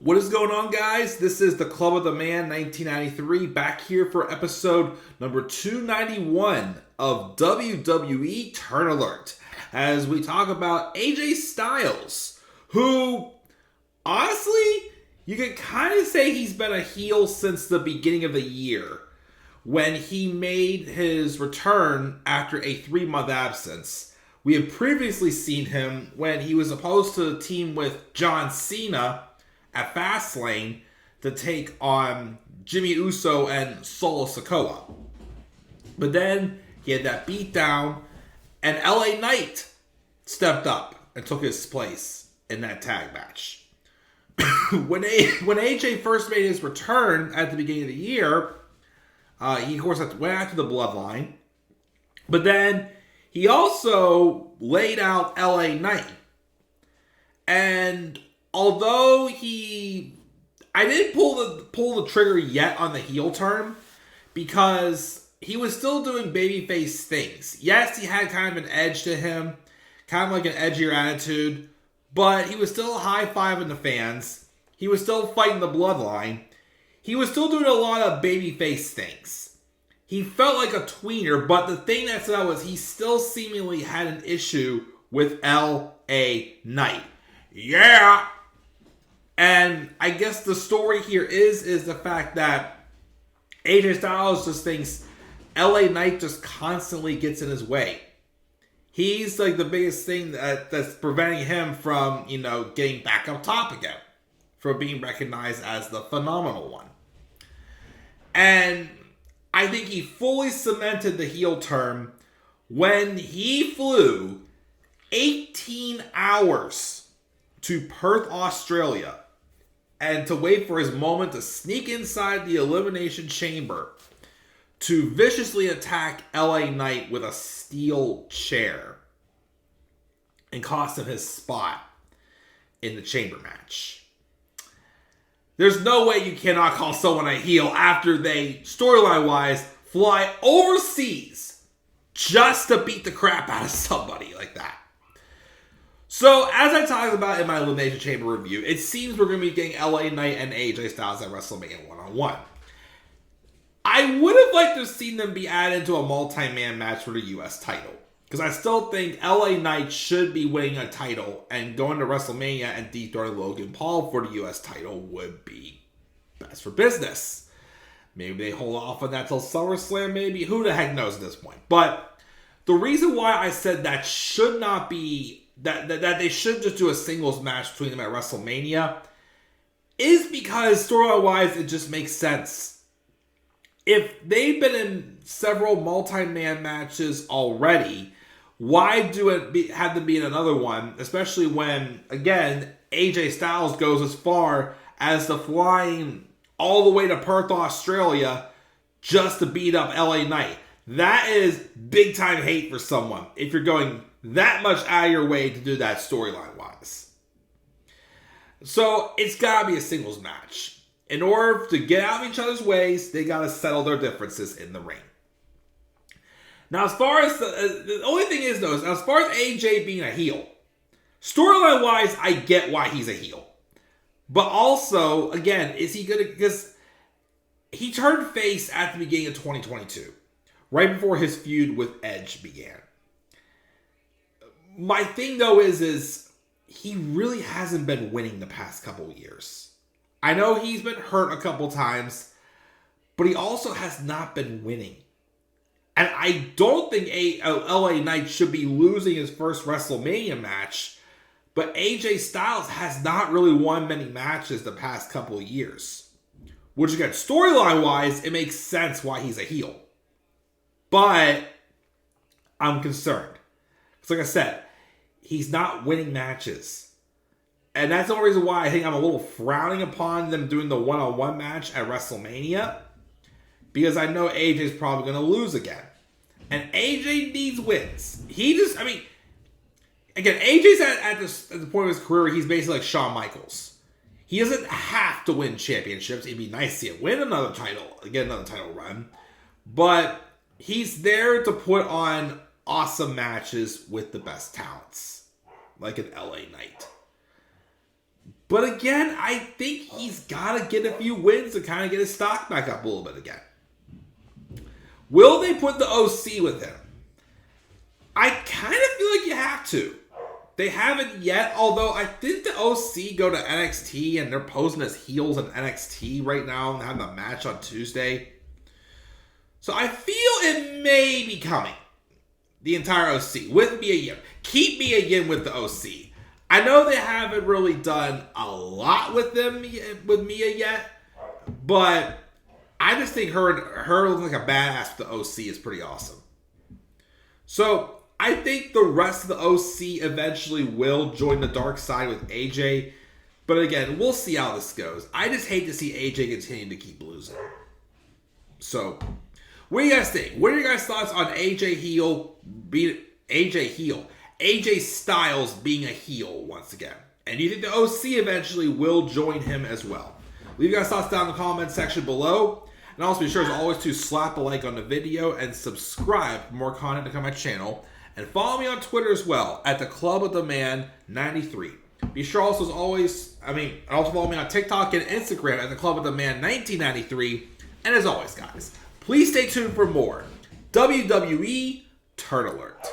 What is going on, guys? This is the Club of the Man 1993, back here for episode number 291 of WWE Turn Alert, as we talk about AJ Styles, who, honestly, you can kind of say he's been a heel since the beginning of the year, when he made his return after a 3-month absence. We had previously seen him when he was supposed to team with John Cena at Fastlane to take on Jimmy Uso and Solo Sikoa. But then he had that beatdown, and LA Knight stepped up and took his place in that tag match. When AJ first made his return at the beginning of the year, he of course went after the Bloodline, but then he also laid out LA Knight. And although I didn't pull the trigger yet on the heel turn, because he was still doing babyface things. Yes, he had kind of an edge to him, kind of like an edgier attitude, but he was still high-fiving the fans. He was still fighting the Bloodline. He was still doing a lot of babyface things. He felt like a tweener, but the thing that stood out was he still seemingly had an issue with LA Knight. Yeah! And I guess the story here is the fact that AJ Styles just thinks LA Knight just constantly gets in his way. He's like the biggest thing that's preventing him from, getting back up top again, from being recognized as the phenomenal one. And I think he fully cemented the heel turn when he flew 18 hours to Perth, Australia, and to wait for his moment to sneak inside the Elimination Chamber to viciously attack LA Knight with a steel chair and cost him his spot in the chamber match. There's no way you cannot call someone a heel after they, storyline-wise, fly overseas just to beat the crap out of somebody like that. So, as I talked about in my Elimination Chamber review, it seems we're going to be getting LA Knight and AJ Styles at WrestleMania 1-on-1. I would have liked to have seen them be added into a multi-man match for the U.S. title, because I still think LA Knight should be winning a title, and going to WrestleMania and dethroning Logan Paul for the U.S. title would be best for business. Maybe they hold off on that till SummerSlam, maybe. Who the heck knows at this point? But the reason why I said that should not be, that they should just do a singles match between them at WrestleMania, is because storyline-wise, it just makes sense. If they've been in several multi-man matches already, why have them be in another one? Especially when, again, AJ Styles goes as far as to flying all the way to Perth, Australia, just to beat up LA Knight. That is big-time hate for someone, if you're going that much out of your way to do that storyline-wise. So, it's gotta be a singles match. In order to get out of each other's ways, they gotta settle their differences in the ring. Now, as far as the only thing is, though, as far as AJ being a heel, storyline-wise, I get why he's a heel. But also, again, is he gonna, because he turned face at the beginning of 2022, right before his feud with Edge began. My thing, though, is he really hasn't been winning the past couple years. I know he's been hurt a couple times, but he also has not been winning. And I don't think LA Knight should be losing his first WrestleMania match, but AJ Styles has not really won many matches the past couple of years. Which, again, storyline-wise, it makes sense why he's a heel. But I'm concerned. Because, like I said, he's not winning matches. And that's the only reason why I think I'm a little frowning upon them doing the one-on-one match at WrestleMania. Because I know AJ's probably going to lose again. And AJ needs wins. Again, AJ's at the point of his career where he's basically like Shawn Michaels. He doesn't have to win championships. It'd be nice to see him win another title, get another title run. But he's there to put on awesome matches with the best talents. Like an LA Knight. But again, I think he's got to get a few wins to kind of get his stock back up a little bit again. Will they put the OC with him? I kind of feel like you have to. They haven't yet, although I think the OC go to NXT and they're posing as heels in NXT right now and having a match on Tuesday. So I feel it may be coming. The entire OC with Mia Yim. Keep Mia Yim with the OC. I know they haven't really done a lot with Mia yet, but I just think her looking like a badass with the OC is pretty awesome. So I think the rest of the OC eventually will join the dark side with AJ. But again, we'll see how this goes. I just hate to see AJ continue to keep losing. So, what do you guys think? What are your guys' thoughts on AJ Styles being a heel once again? And do you think the OC eventually will join him as well? Leave your guys' thoughts down in the comment section below. And also be sure as always to slap a like on the video and subscribe for more content to come on my channel. And follow me on Twitter as well at the Club of the Man 93. Be sure also as always, also follow me on TikTok and Instagram at the Club of the Man 1993. And as always, guys, please stay tuned for more WWE Turn Alert.